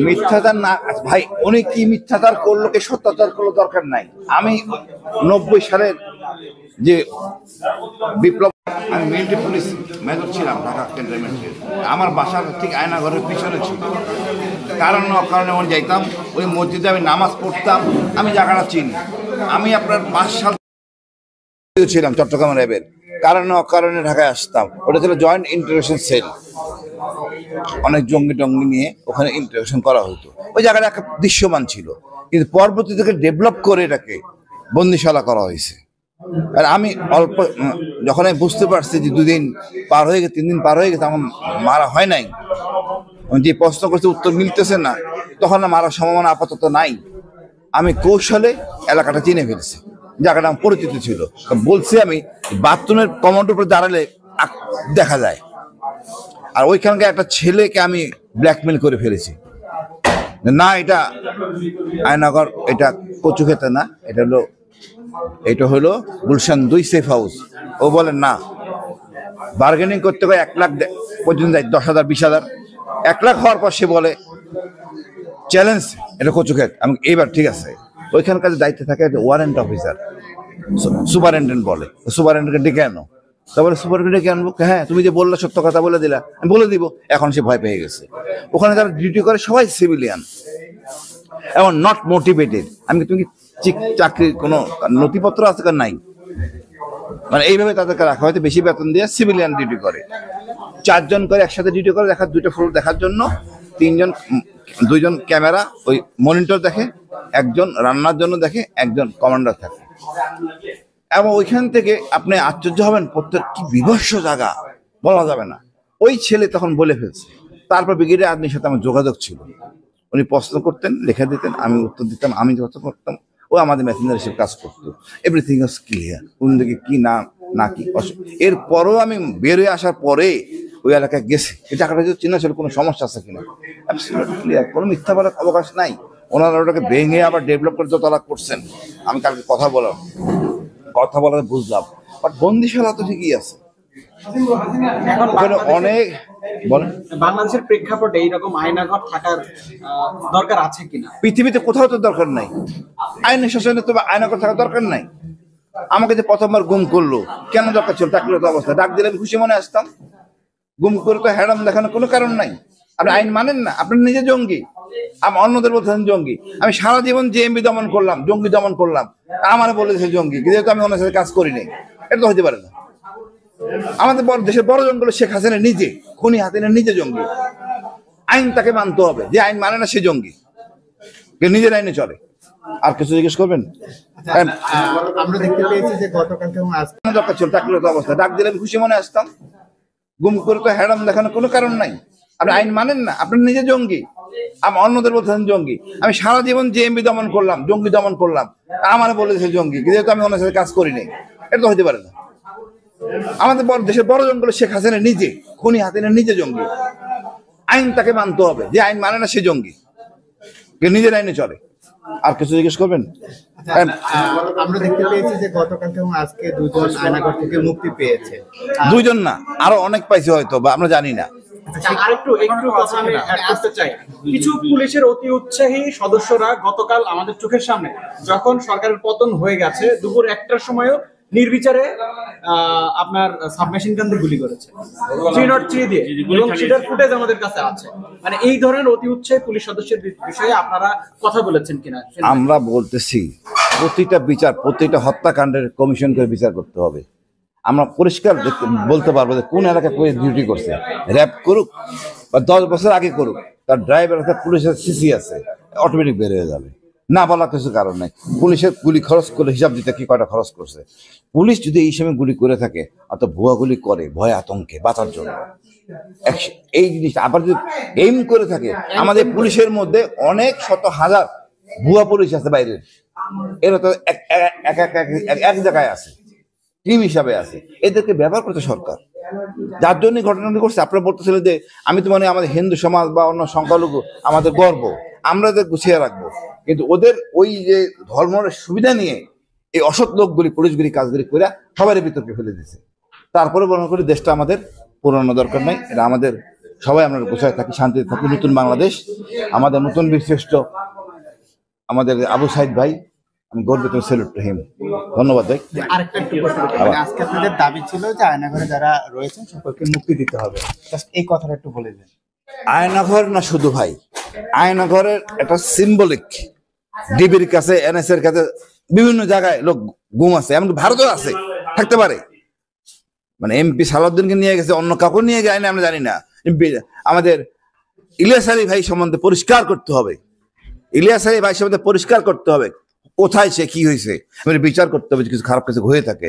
মিথ্যাচার না ভাই, উনি কি মিথ্যাচার করলো কি সত্যাচার করলো দরকার নাই। আমি 90 সালের যে বিপ্লব, আমি মিলিটারি পুলিশ মেজর ছিলাম ঢাকা ক্যান্টনমেন্টের। আমার বাসার ঠিক আয়নাঘরের পিছনে ছিল। কারণ অকারণে আমি যাইতাম ওই মসজিদে, আমি নামাজ পড়তাম, আমি জায়গাটা চিনি। আমি আপনার 5 সাল ছিলাম চট্টগ্রাম র্যাবের, কারণে অকারণে ঢাকায় আসতাম। ওটা ছিল জয়েন্ট ইন্টারভেনশন সেল, অনেক জঙ্গি টঙ্গি নিয়ে ওখানে ইন্টারভেনশন করা হতো। ওই জায়গাটা একটা দৃশ্যমান ছিল, কিন্তু পরবর্তী থেকে ডেভেলপ করে এটাকে বন্দিশালা করা হয়েছে। আর আমি অল্প যখন আমি বুঝতে পারছি যে 2 দিন পার হয়ে গেছে, 3 দিন পার হয়ে গেছে, আমার মারা হয় নাই, যে প্রশ্ন করছে উত্তর মিলতেছে না, তখন মারার সম্ভাবনা আপাতত নাই। আমি কৌশলে এলাকাটা চিনে ফেলছি, জায়গাটা আমার পরিচিত ছিল। বলছি আমি বাথরুমের কমোডের উপরে দাঁড়ালে দেখা যায়। আর ওইখানকার একটা ছেলেকে আমি ব্ল্যাকমেল করে ফেলেছি, না এটা আয়নাগর, এটা কচু খেতে না, এটা হলো গুলশান 2 সেফ হাউস। ও বলে না, বার্গেনিং করতে গিয়ে 1 লাখ পর্যন্ত যায়, 10,000 20,000, 1 লাখ হওয়ার পর সে বলে চ্যালেঞ্জ, এটা কচু খেত। আমি এইবার ঠিক আছে, ওইখানকার দায়িত্বে থাকে ওয়ারেন্ট অফিসার, সুপারিনটেন্ডেন্ট বলে, সুপারিনটেন্ডেন্টকে ডেকে আনো। তারপরে সুপারিনটেন্ডেন্ট ডেকে আনবো, হ্যাঁ তুমি যে বললে সত্য কথা বলে দিলা, আমি বলে দিব। এখন সে ভয় পেয়ে গেছে। ওখানে যারা ডিউটি করে সবাই সিভিলিয়ান এবং নট মোটিভেটেড। আমি তুমি চাকরির কোনো নথিপত্র আছে নাই, মানে এইভাবে তাদেরকে রাখা হয়তো বেশি বেতন দিয়ে সিভিলিয়ান ডিউটি করে। 4 জন করে একসাথে ডিউটি করে, দেখার 2টা ফ্লোর দেখার জন্য 2 জন ক্যামেরা ওই মনিটর দেখে, 1 জন রান্নার জন্য দেখে, 1 জন কমান্ডার থাকে। এবং ওইখান থেকে আপনি আশ্চর্য হবেন, প্রত্যেক কি বিভৎস জায়গা বলা যাবে না। ওই ছেলে তখন বলে ফেলছে। তারপর ব্রিগেডিয়ার আদমির সাথে আমার যোগাযোগ ছিল, উনি প্রশ্ন করতেন, লেখা দিতেন, আমি উত্তর দিতাম, আমি যত করতাম ও আমাদের মেসেঞ্জার হিসেবে কাজ করতো। এভরিথিং ওয়াজ ক্লিয়ার, কোন দিকে কি না কি। এরপরও আমি বের হয়ে আসার পরে ওই এলাকায় গেছি, এই টাকাটা যদি চিনা ছিল কোনো সমস্যা আছে কিনা, অ্যাবসলিউটলি ক্লিয়ার, কোনো মিথ্যা বলার অবকাশ নাই। ওনারা ওটাকে ভেঙে আবার ডেভেলপ করে যতলা করছেন। আমি কালকে কথা বলাতে বুঝলাম, বাট বন্দিশালা তো ঠিকই আছে। অনেক বলেন বাংলাদেশের প্রেক্ষাপটে এইরকম আয়নাঘর থাকার দরকার আছে কিনা? পৃথিবীতে কোথাও তো দরকার নাই আইনের শাসনে, তো আয়নাঘর থাকার দরকার নাই। আমাকে যে প্রথমবার গুম করলো, কেন দরকার ছিল? চাকরিরত অবস্থা, ডাক দিলে আমি খুশি মনে আসতাম। গুম করে তো হ্যাডাম দেখানোর কোনো কারণ নাই। আপনি আইন মানেন না, আপনি নিজে জঙ্গি, আমি অন্যদের বলতেছেন জঙ্গি। আমি সারা জীবন জেএমবি দমন করলাম, জঙ্গি দমন করলাম, আমার বলেছে জঙ্গি, যেহেতু আমি ওনার সাথে কাজ করিনি। এটা তো হতে পারে না। আমাদের দেশের বড় জঙ্গল শেখ হাসিনা নিজে, খুনি হাসিনা নিজে জঙ্গি। আইন তাকে মানতে হবে, যে আইন মানে না সে জঙ্গি, নিজের আইনে চলে। আর কিছু জিজ্ঞেস করবেন? আমরা দেখতে পেয়েছি যে গতকালকে এবং আজকে দরকার ছিল চাকরিরত অবস্থা, ডাক দিলে আমি খুশি মনে আসতাম। গুম করে তো হ্যাডাম দেখানোর কোনো কারণ নাই। আপনি আইন মানেন না, আপনি নিজে জঙ্গি, আমি অন্যদের বলতেছেন জঙ্গি। আমি সারা জীবন জেএমবি দমন করলাম, জঙ্গি দমন করলাম, আমার বলেছে জঙ্গি, যেহেতু আমি ওনার সাথে কাজ করিনি। এটা তো হতে পারে না। আমাদের দেশের বড় জঙ্গল শেখ হাসিনা নিজে, খুনি হাসিনা নিজে জঙ্গি। আইন তাকে মানতে হবে, যে আইন মানে না সে জঙ্গি, নিজের আইনে চলে। আর কিছু জিজ্ঞেস করবেন? আমরা দেখতে পেয়েছি যে গতকালকে এবং আজকে 2 জন আয়নাঘর থেকে মুক্তি পেয়েছে। 2 জন না, আরো অনেক পাইছে হয়তো, বা আমরা জানি না। আরেকটু কথা আমি অ্যাড করতে চাই। কিছু পুলিশের অতি উৎসাহী সদস্যরা গতকাল আমাদের চোখের সামনে, যখন সরকারের পতন হয়ে গেছে, দুপুর 1টার সময়ও নির্বিচারে আপনার সাবমেশিন গান দিয়ে গুলি করেছে, 303 দিয়ে, এবং সেটার ফুটেজ আমাদের কাছে আছে। মানে এই ধরনের অতি উৎসাহী পুলিশ সদস্যের বিষয়ে আপনারা কথা বলেছেন কিনা? আমরা বলতেছি প্রতিটা বিচার, প্রতিটা হত্যাকাণ্ডের কমিশন করে বিচার করতে হবে। আমরা পরিষ্কার বলতে পারবো যে কোন এলাকায় পুলিশ ডিউটি করছে। র্যাব করুক বা 10 বছর আগে করুক, তার ড্রাইভার আছে, পুলিশের সিসি আছে, অটোমেটিক বের হয়ে যাবে। না বলা কিছু কারণ নাই। পুলিশের গুলি খরচ করে হিসাব দিতে কি কয়টা খরচ করছে। পুলিশ যদি এই সময় গুলি করে থাকে, অত ভুয়া গুলি করে ভয় আতঙ্কে বাঁচার জন্য, এই জিনিসটা আবার যদি এইম করে থাকে, আমাদের পুলিশের মধ্যে অনেক শত হাজার ভুয়া পুলিশ আছে বাইরের, এরা তো এক জায়গায় আছে, টিম হিসাবে আছে, এদেরকে ব্যবহার করতে সরকার। যার জন্য ঘটনাটি করছে। আপনারা বলতেছিলেন যে আমি তো মানে আমাদের হিন্দু সমাজ বা অন্য সংখ্যালঘু আমাদের গর্ব, আমরা এদের গুছিয়ে রাখবো, কিন্তু ওদের ওই যে ধর্মের সুবিধা নিয়ে এই অসৎ লোকগুলি পুলিশগুলি কাজগুলি করে সবারই বিতর্কে ফেলে দিচ্ছে। তারপরে মনে করি দেশটা আমাদের পুরানো দরকার নাই, এটা আমাদের সবাই আমরা গোছায় থাকি, শান্তিতে থাকি। নতুন বাংলাদেশ, আমাদের নতুন বীরশ্রেষ্ঠ আমাদের আবু সাইদ ভাই, আমি গর্বিত, স্যালুট টু হিম। ধন্যবাদ ভাই। আরেকটা একটু প্রশ্ন করতে পারি? আজকে আপনাদের দাবি ছিল যে আয়নাঘরে যারা রয়েছেন সকলকে মুক্তি দিতে হবে, জাস্ট এই কথাটা একটু বলে দিন। আয়নাঘর না শুধু ভাই, আয়নাঘরের একটা সিম্বলিক, ডিবির কাছে, এনএস এর কাছে, বিভিন্ন জায়গায় লোক গুম আছে, এমনকি ভারতেও আছে, থাকতে পারে। মানে এমপি সালাউদ্দিনকে নিয়ে গেছে, অন্য কাউকে নিয়ে যায় না আমরা জানি না। আমাদের ইলিয়াস আলী ভাই সম্বন্ধে পরিষ্কার করতে হবে, ইলিয়াস আলী ভাই সম্বন্ধে পরিষ্কার করতে হবে, কোথায় সে কি হয়েছে, বিচার করতে হবে, কিছু খারাপ কিছু হয়ে থাকে।